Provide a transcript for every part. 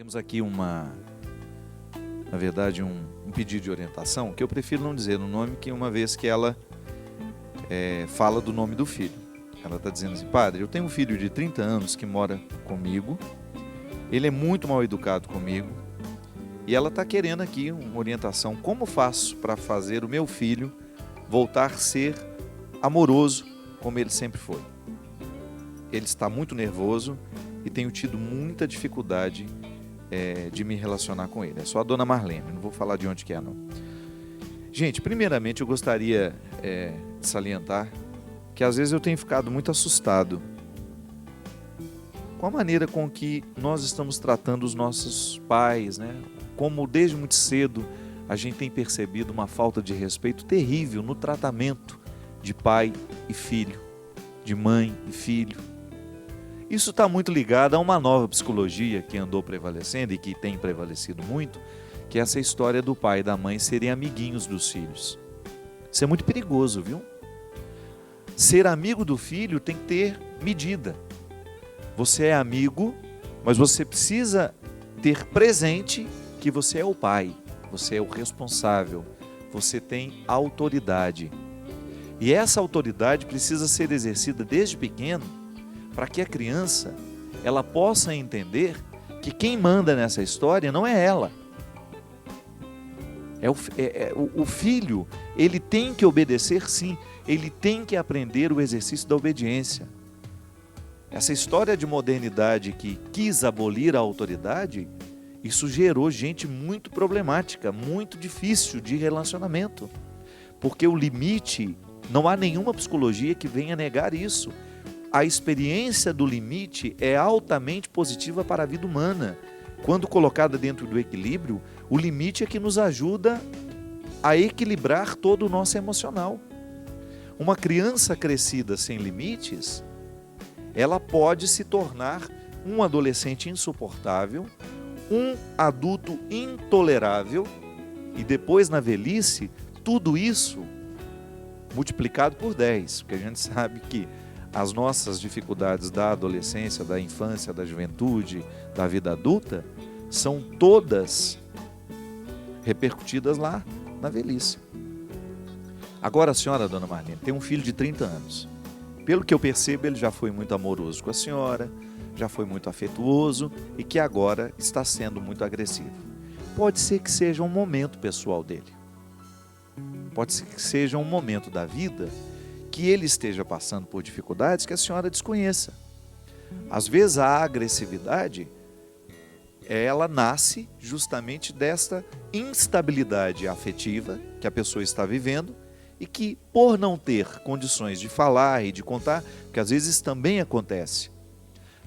Temos aqui na verdade, um pedido de orientação, que eu prefiro não dizer o nome, que uma vez que ela fala do nome do filho. Ela está dizendo assim: padre, eu tenho um filho de 30 anos que mora comigo, ele é muito mal educado comigo, e ela está querendo aqui uma orientação. Como faço para fazer o meu filho voltar a ser amoroso como ele sempre foi? Ele está muito nervoso e tenho tido muita dificuldade de me relacionar com ele. É só a dona Marlene, não vou falar de onde que é, não. Gente, primeiramente eu gostaria de salientar que às vezes eu tenho ficado muito assustado com a maneira com que nós estamos tratando os nossos pais, né? Como desde muito cedo a gente tem percebido uma falta de respeito terrível no tratamento de pai e filho, de mãe e filho. Isso está muito ligado a uma nova psicologia que andou prevalecendo e que tem prevalecido muito, que é essa história do pai e da mãe serem amiguinhos dos filhos. Isso é muito perigoso, viu? Ser amigo do filho tem que ter medida. Você é amigo, mas você precisa ter presente que você é o pai, você é o responsável, você tem autoridade. E essa autoridade precisa ser exercida desde pequeno, para que a criança ela possa entender que quem manda nessa história não é ela. O filho, ele tem que obedecer, sim, ele tem que aprender o exercício da obediência. Essa história de modernidade que quis abolir a autoridade, isso gerou gente muito problemática, muito difícil de relacionamento. Porque o limite, não há nenhuma psicologia que venha negar isso. A experiência do limite é altamente positiva para a vida humana. Quando colocada dentro do equilíbrio, o limite é que nos ajuda a equilibrar todo o nosso emocional. Uma criança crescida sem limites, ela pode se tornar um adolescente insuportável, um adulto intolerável e depois na velhice, tudo isso multiplicado por 10, porque a gente sabe que as nossas dificuldades da adolescência, da infância, da juventude, da vida adulta, são todas repercutidas lá na velhice. Agora a senhora, dona Marlene, tem um filho de 30 anos. Pelo que eu percebo, ele já foi muito amoroso com a senhora, já foi muito afetuoso e que agora está sendo muito agressivo. Pode ser que seja um momento pessoal dele. Pode ser que seja um momento da vida que ele esteja passando por dificuldades que a senhora desconheça. Às vezes a agressividade, ela nasce justamente desta instabilidade afetiva que a pessoa está vivendo e que, por não ter condições de falar e de contar, porque às vezes isso também acontece.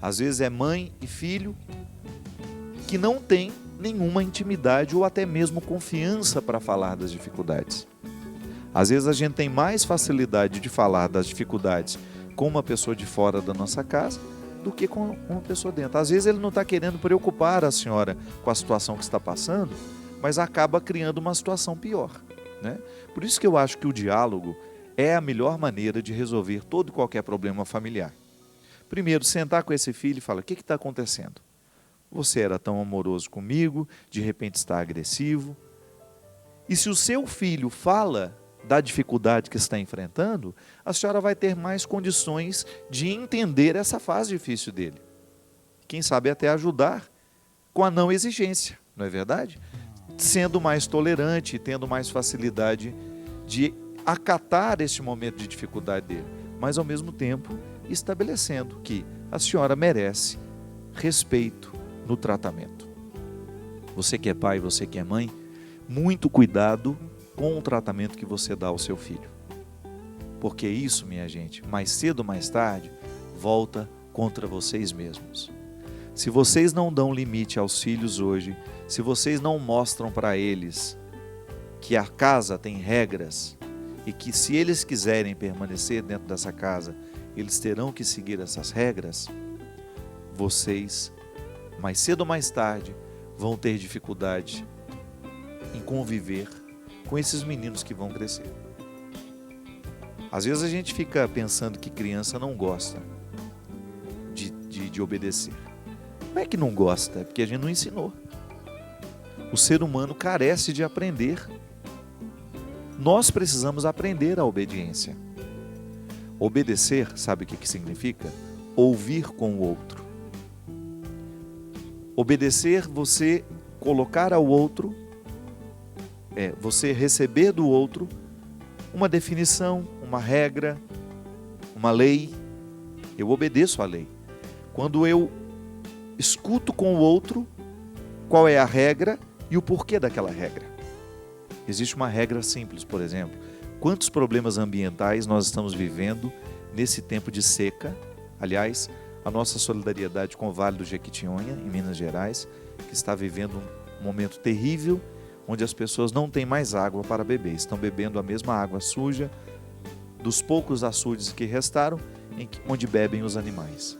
Às vezes é mãe e filho que não tem nenhuma intimidade ou até mesmo confiança para falar das dificuldades. Às vezes a gente tem mais facilidade de falar das dificuldades com uma pessoa de fora da nossa casa do que com uma pessoa dentro. Às vezes ele não está querendo preocupar a senhora com a situação que está passando, mas acaba criando uma situação pior, né? Por isso que eu acho que o diálogo é a melhor maneira de resolver todo e qualquer problema familiar. Primeiro, sentar com esse filho e falar: o que está acontecendo? Você era tão amoroso comigo, de repente está agressivo. E se o seu filho fala da dificuldade que está enfrentando, a senhora vai ter mais condições de entender essa fase difícil dele. Quem sabe até ajudar com a não exigência, não é verdade? Sendo mais tolerante, tendo mais facilidade de acatar este momento de dificuldade dele, mas ao mesmo tempo estabelecendo que a senhora merece respeito no tratamento. Você que é pai, você que é mãe, muito cuidado com o tratamento que você dá ao seu filho. Porque isso, minha gente, mais cedo ou mais tarde, volta contra vocês mesmos. Se vocês não dão limite aos filhos hoje, se vocês não mostram para eles que a casa tem regras e que se eles quiserem permanecer dentro dessa casa, eles terão que seguir essas regras, vocês, mais cedo ou mais tarde, vão ter dificuldade em conviver com esses meninos que vão crescer. Às vezes a gente fica pensando que criança não gosta de obedecer. Não é que não gosta, é porque a gente não ensinou. O ser humano carece de aprender. Nós precisamos aprender a obediência. Obedecer, sabe o que significa? Ouvir com o outro. Obedecer, você colocar ao outro, você receber do outro uma definição, uma regra, uma lei. Eu obedeço à lei. Quando eu escuto com o outro qual é a regra e o porquê daquela regra. Existe uma regra simples, por exemplo. Quantos problemas ambientais nós estamos vivendo nesse tempo de seca? Aliás, a nossa solidariedade com o Vale do Jequitinhonha, em Minas Gerais, que está vivendo um momento terrível, onde as pessoas não têm mais água para beber. Estão bebendo a mesma água suja dos poucos açudes que restaram, onde bebem os animais.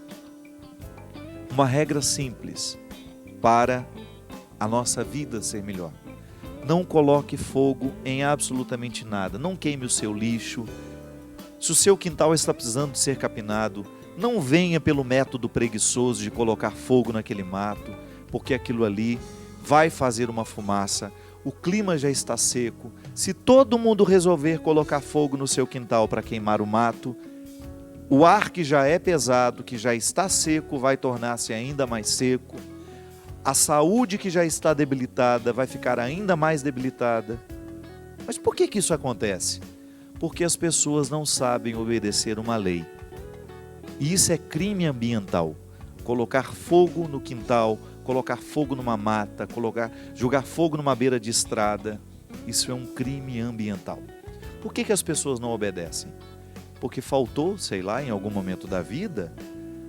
Uma regra simples para a nossa vida ser melhor. Não coloque fogo em absolutamente nada. Não queime o seu lixo. Se o seu quintal está precisando de ser capinado, não venha pelo método preguiçoso de colocar fogo naquele mato, porque aquilo ali vai fazer uma fumaça. O clima já está seco. Se todo mundo resolver colocar fogo no seu quintal para queimar o mato, o ar que já é pesado, que já está seco, vai tornar-se ainda mais seco. A saúde que já está debilitada vai ficar ainda mais debilitada. Mas por que isso acontece? Porque as pessoas não sabem obedecer uma lei. E isso é crime ambiental. Colocar fogo no quintal, colocar fogo numa mata, jogar fogo numa beira de estrada, isso é um crime ambiental. Por que as pessoas não obedecem? Porque faltou, sei lá, em algum momento da vida,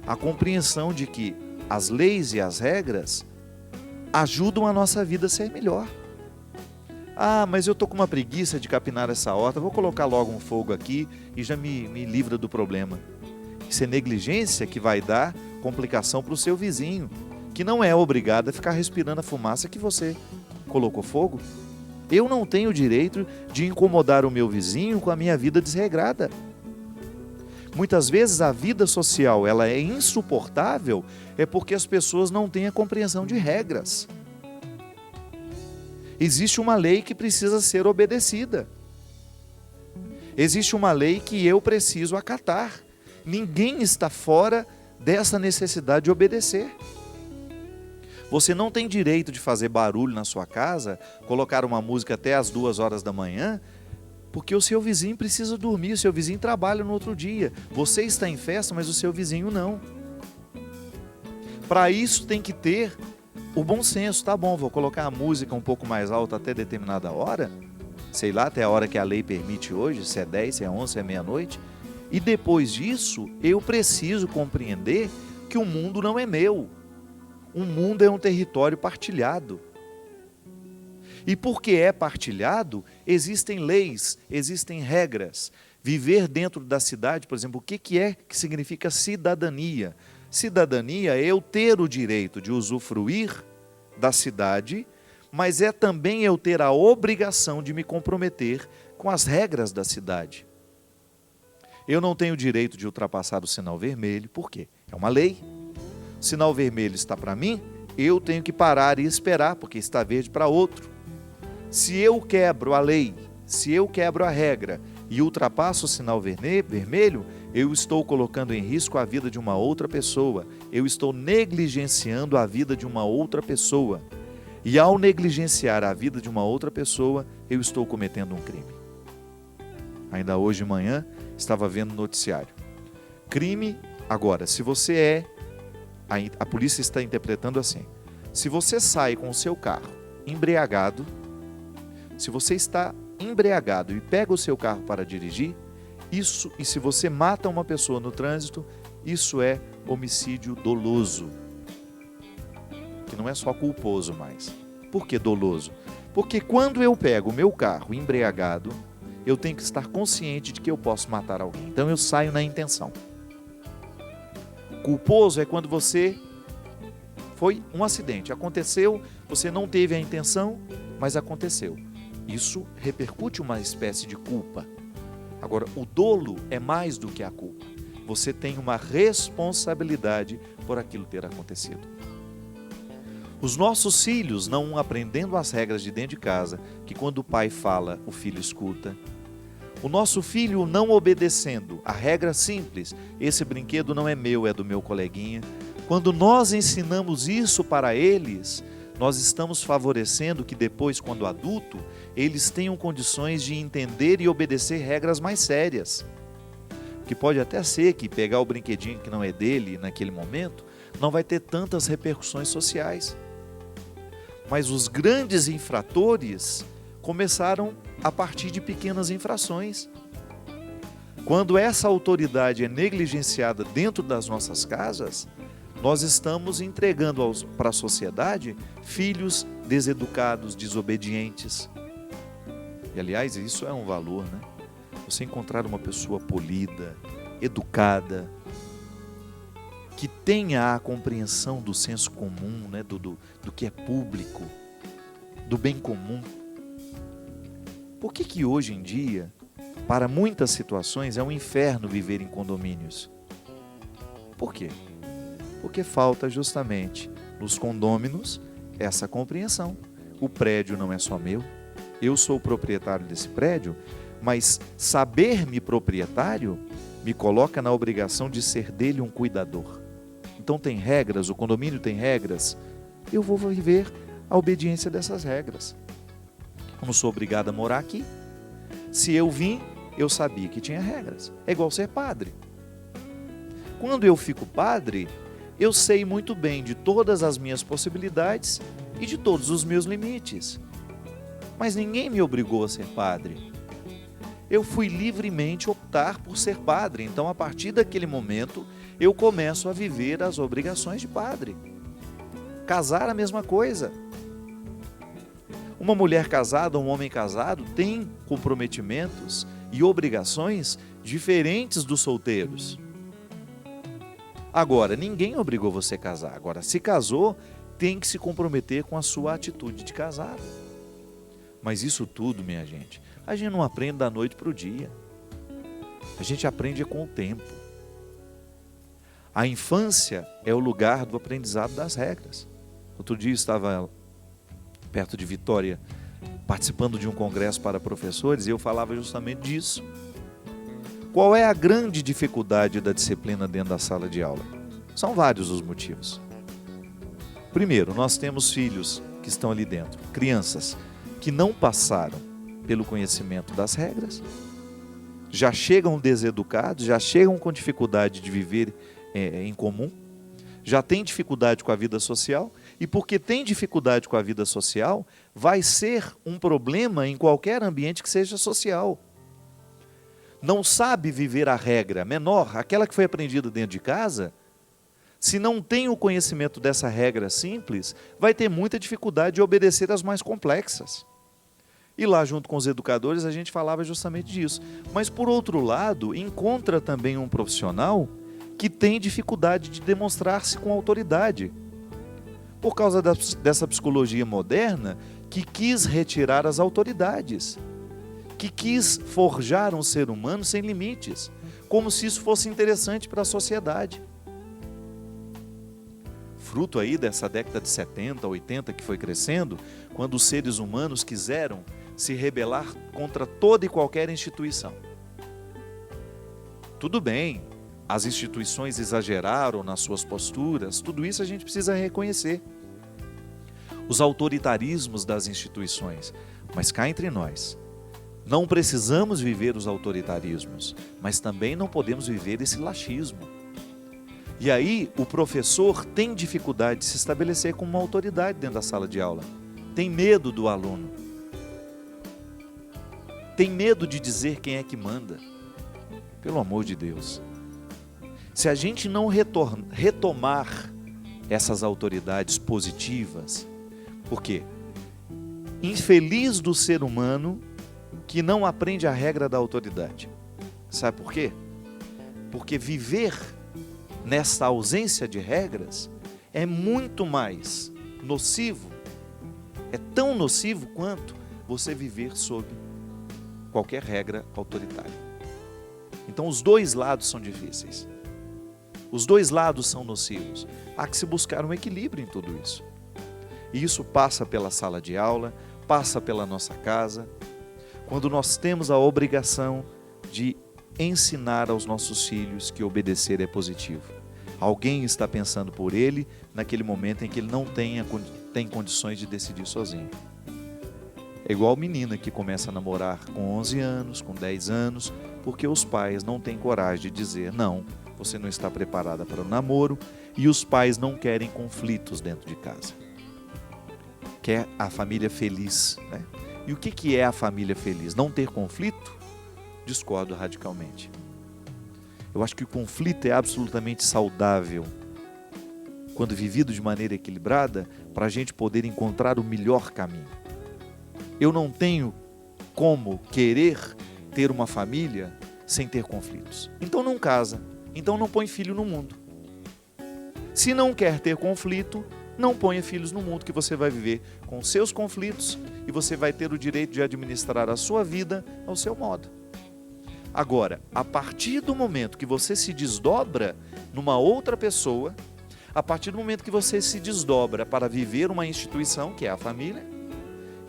a compreensão de que as leis e as regras ajudam a nossa vida a ser melhor. Ah, mas eu estou com uma preguiça de capinar essa horta, vou colocar logo um fogo aqui e já me livra do problema. Isso é negligência que vai dar complicação para o seu vizinho, que não é obrigado a ficar respirando a fumaça que você colocou fogo. Eu não tenho o direito de incomodar o meu vizinho com a minha vida desregrada. Muitas vezes a vida social ela é insuportável, é porque as pessoas não têm a compreensão de regras. Existe uma lei que precisa ser obedecida. Existe uma lei que eu preciso acatar. Ninguém está fora dessa necessidade de obedecer. Você não tem direito de fazer barulho na sua casa, colocar uma música até as 2 horas da manhã, porque o seu vizinho precisa dormir, o seu vizinho trabalha no outro dia. Você está em festa, mas o seu vizinho não. Para isso tem que ter o bom senso. Tá bom, vou colocar a música um pouco mais alta até determinada hora, sei lá, até a hora que a lei permite hoje, se é 10, se é 11, se é meia-noite. E depois disso, eu preciso compreender que o mundo não é meu. O mundo é um território partilhado. E porque é partilhado, existem leis, existem regras. Viver dentro da cidade, por exemplo, o que significa cidadania? Cidadania é eu ter o direito de usufruir da cidade, mas é também eu ter a obrigação de me comprometer com as regras da cidade. Eu não tenho o direito de ultrapassar o sinal vermelho, por quê? É uma lei. O sinal vermelho está para mim, eu tenho que parar e esperar, porque está verde para outro. Se eu quebro a lei, se eu quebro a regra e ultrapasso o sinal vermelho, eu estou colocando em risco a vida de uma outra pessoa. Eu estou negligenciando a vida de uma outra pessoa. E ao negligenciar a vida de uma outra pessoa, eu estou cometendo um crime. Ainda hoje de manhã, estava vendo no noticiário. Crime, agora, se você a polícia está interpretando assim, se você sai com o seu carro embriagado, se você está embriagado e pega o seu carro para dirigir, isso, e se você mata uma pessoa no trânsito, isso é homicídio doloso. Que não é só culposo mais. Por que doloso? Porque quando eu pego o meu carro embriagado, eu tenho que estar consciente de que eu posso matar alguém. Então eu saio na intenção. Culposo é quando foi um acidente. Aconteceu, você não teve a intenção, mas aconteceu. Isso repercute uma espécie de culpa. Agora, o dolo é mais do que a culpa. Você tem uma responsabilidade por aquilo ter acontecido. Os nossos filhos não aprendendo as regras de dentro de casa, que quando o pai fala, o filho escuta. O nosso filho não obedecendo a regra simples, esse brinquedo não é meu, é do meu coleguinha. Quando nós ensinamos isso para eles, nós estamos favorecendo que depois, quando adulto, eles tenham condições de entender e obedecer regras mais sérias. Que pode até ser que pegar o brinquedinho que não é dele naquele momento, não vai ter tantas repercussões sociais. Mas os grandes infratores começaram a partir de pequenas infrações. Quando essa autoridade é negligenciada dentro das nossas casas, nós estamos entregando para a sociedade filhos deseducados, desobedientes. E aliás, isso é um valor, né? Você encontrar uma pessoa polida, educada, que tenha a compreensão do senso comum, né? do que é público, do bem comum. Por que hoje em dia, para muitas situações, é um inferno viver em condomínios? Por quê? Porque falta justamente nos condôminos essa compreensão. O prédio não é só meu, eu sou o proprietário desse prédio, mas saber-me proprietário me coloca na obrigação de ser dele um cuidador. Então tem regras, o condomínio tem regras, eu vou viver a obediência dessas regras. Eu não sou obrigado a morar aqui. Se eu vim, eu sabia que tinha regras. É igual ser padre. Quando eu fico padre, eu sei muito bem de todas as minhas possibilidades e de todos os meus limites. Mas ninguém me obrigou a ser padre. Eu fui livremente optar por ser padre. Então, a partir daquele momento, eu começo a viver as obrigações de padre. Casar, a mesma coisa. Uma mulher casada, um homem casado, tem comprometimentos e obrigações diferentes dos solteiros. Agora, ninguém obrigou você a casar. Agora, se casou, tem que se comprometer com a sua atitude de casado. Mas isso tudo, minha gente, a gente não aprende da noite para o dia. A gente aprende com o tempo. A infância é o lugar do aprendizado das regras. Outro dia eu estava perto de Vitória, participando de um congresso para professores, e eu falava justamente disso. Qual é a grande dificuldade da disciplina dentro da sala de aula? São vários os motivos. Primeiro, nós temos filhos que estão ali dentro, crianças que não passaram pelo conhecimento das regras, já chegam deseducados, já chegam com dificuldade de viver em comum, já têm dificuldade com a vida social, e porque tem dificuldade com a vida social, vai ser um problema em qualquer ambiente que seja social. Não sabe viver a regra menor, aquela que foi aprendida dentro de casa, se não tem o conhecimento dessa regra simples, vai ter muita dificuldade de obedecer às mais complexas. E lá, junto com os educadores, a gente falava justamente disso. Mas, por outro lado, encontra também um profissional que tem dificuldade de demonstrar-se com autoridade. Por causa dessa psicologia moderna que quis retirar as autoridades, que quis forjar um ser humano sem limites, como se isso fosse interessante para a sociedade. Fruto aí dessa década de 70, 80 que foi crescendo, quando os seres humanos quiseram se rebelar contra toda e qualquer instituição. Tudo bem, as instituições exageraram nas suas posturas, tudo isso a gente precisa reconhecer. Os autoritarismos das instituições, mas cá entre nós, não precisamos viver os autoritarismos, mas também não podemos viver esse laxismo. E aí o professor tem dificuldade de se estabelecer como uma autoridade dentro da sala de aula, tem medo do aluno, tem medo de dizer quem é que manda. Pelo amor de Deus, se a gente não retomar essas autoridades positivas, por quê? Infeliz do ser humano que não aprende a regra da autoridade. Sabe por quê? Porque viver nessa ausência de regras é muito mais nocivo, é tão nocivo quanto você viver sob qualquer regra autoritária. Então os dois lados são difíceis. Os dois lados são nocivos. Há que se buscar um equilíbrio em tudo isso. E isso passa pela sala de aula, passa pela nossa casa, quando nós temos a obrigação de ensinar aos nossos filhos que obedecer é positivo. Alguém está pensando por ele naquele momento em que ele não tem condições de decidir sozinho. É igual menina que começa a namorar com 11 anos, com 10 anos, porque os pais não têm coragem de dizer não, você não está preparada para o namoro, e os pais não querem conflitos dentro de casa. Quer a família feliz, né? E o que é a família feliz? Não ter conflito? Discordo radicalmente. Eu acho que o conflito é absolutamente saudável, quando vivido de maneira equilibrada, para a gente poder encontrar o melhor caminho. Eu não tenho como querer ter uma família sem ter conflitos. Então não casa, então não põe filho no mundo. Se não quer ter conflito, não ponha filhos no mundo, que você vai viver com seus conflitos e você vai ter o direito de administrar a sua vida ao seu modo. Agora, a partir do momento que você se desdobra numa outra pessoa, a partir do momento que você se desdobra para viver uma instituição, que é a família,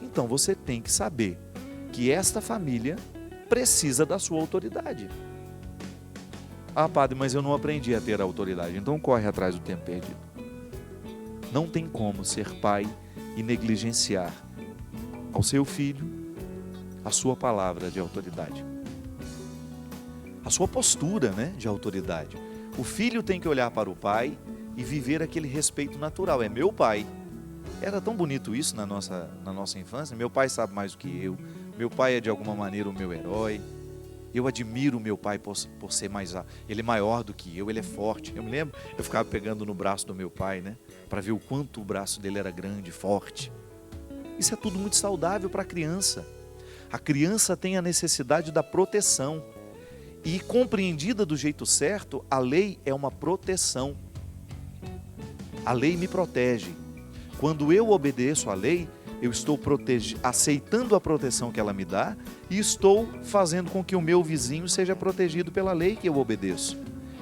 então você tem que saber que esta família precisa da sua autoridade. Ah, padre, mas eu não aprendi a ter autoridade. Então corre atrás do tempo perdido. Não tem como ser pai e negligenciar ao seu filho a sua palavra de autoridade. A sua postura, né, de autoridade. O filho tem que olhar para o pai e viver aquele respeito natural. É meu pai. Era tão bonito isso na nossa infância. Meu pai sabe mais do que eu. Meu pai é de alguma maneira o meu herói. Eu admiro o meu pai por ser mais... Ele é maior do que eu, ele é forte. Eu me lembro, eu ficava pegando no braço do meu pai, né? Para ver o quanto o braço dele era grande, forte. Isso é tudo muito saudável para a criança. A criança tem a necessidade da proteção. E compreendida do jeito certo, a lei é uma proteção. A lei me protege. Quando eu obedeço à lei, eu estou aceitando a proteção que ela me dá e estou fazendo com que o meu vizinho seja protegido pela lei que eu obedeço.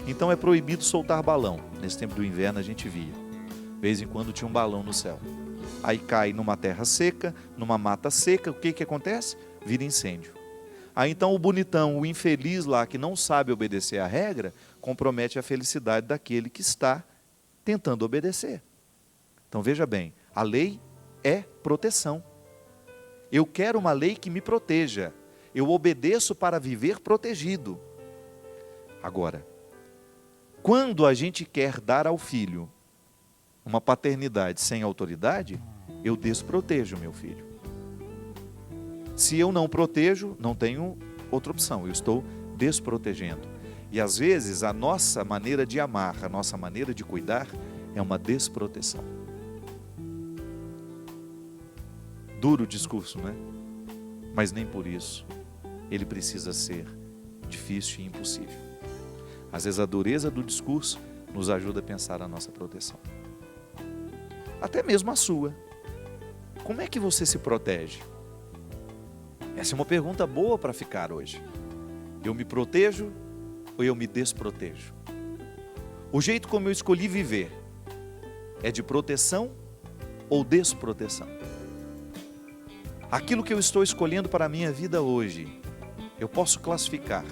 Então é proibido soltar balão. Nesse tempo do inverno a gente via. De vez em quando tinha um balão no céu. Aí cai numa terra seca, numa mata seca, o que acontece? Vira incêndio. Aí então o bonitão, o infeliz lá que não sabe obedecer à regra, compromete a felicidade daquele que está tentando obedecer. Então veja bem, a lei é proteção. Eu quero uma lei que me proteja. Eu obedeço para viver protegido. Agora, quando a gente quer dar ao filho uma paternidade sem autoridade, eu desprotejo meu filho. Se eu não protejo, não tenho outra opção, eu estou desprotegendo. E às vezes a nossa maneira de amar, a nossa maneira de cuidar é uma desproteção. Duro o discurso, né? Mas nem por isso ele precisa ser difícil e impossível. Às vezes a dureza do discurso nos ajuda a pensar a nossa proteção. Até mesmo a sua. Como é que você se protege? Essa é uma pergunta boa para ficar hoje. Eu me protejo ou eu me desprotejo? O jeito como eu escolhi viver é de proteção ou desproteção? Aquilo que eu estou escolhendo para a minha vida hoje, eu posso classificar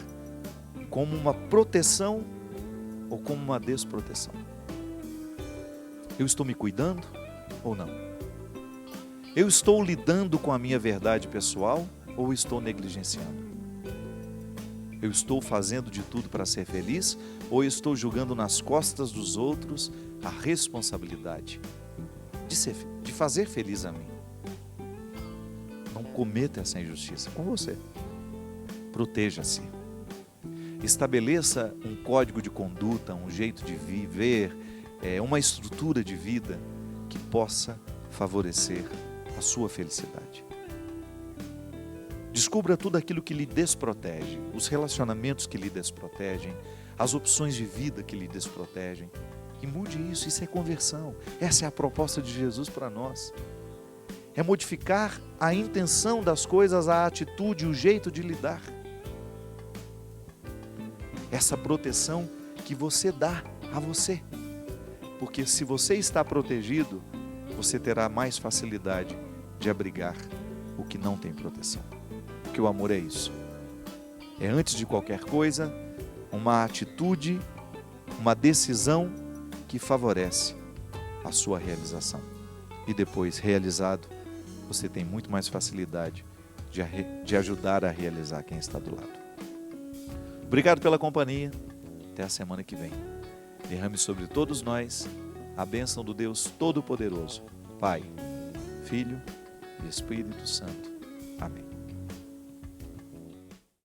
como uma proteção ou como uma desproteção? Eu estou me cuidando ou não? Eu estou lidando com a minha verdade pessoal ou estou negligenciando? Eu estou fazendo de tudo para ser feliz ou estou jogando nas costas dos outros a responsabilidade de fazer feliz a mim? Não cometa essa injustiça com você. Proteja-se. Estabeleça um código de conduta, um jeito de viver, uma estrutura de vida que possa favorecer a sua felicidade. Descubra tudo aquilo que lhe desprotege, os relacionamentos que lhe desprotegem, as opções de vida que lhe desprotegem. E mude isso, isso é conversão. Essa é a proposta de Jesus para nós. É modificar a intenção das coisas, a atitude, o jeito de lidar. Essa proteção que você dá a você. Porque se você está protegido, você terá mais facilidade de abrigar o que não tem proteção. Porque o amor é isso. É, antes de qualquer coisa, uma atitude, uma decisão que favorece a sua realização. E depois, realizado, você tem muito mais facilidade de ajudar a realizar quem está do lado. Obrigado pela companhia. Até a semana que vem. Derrame sobre todos nós a bênção do Deus Todo-Poderoso, Pai, Filho e Espírito Santo. Amém.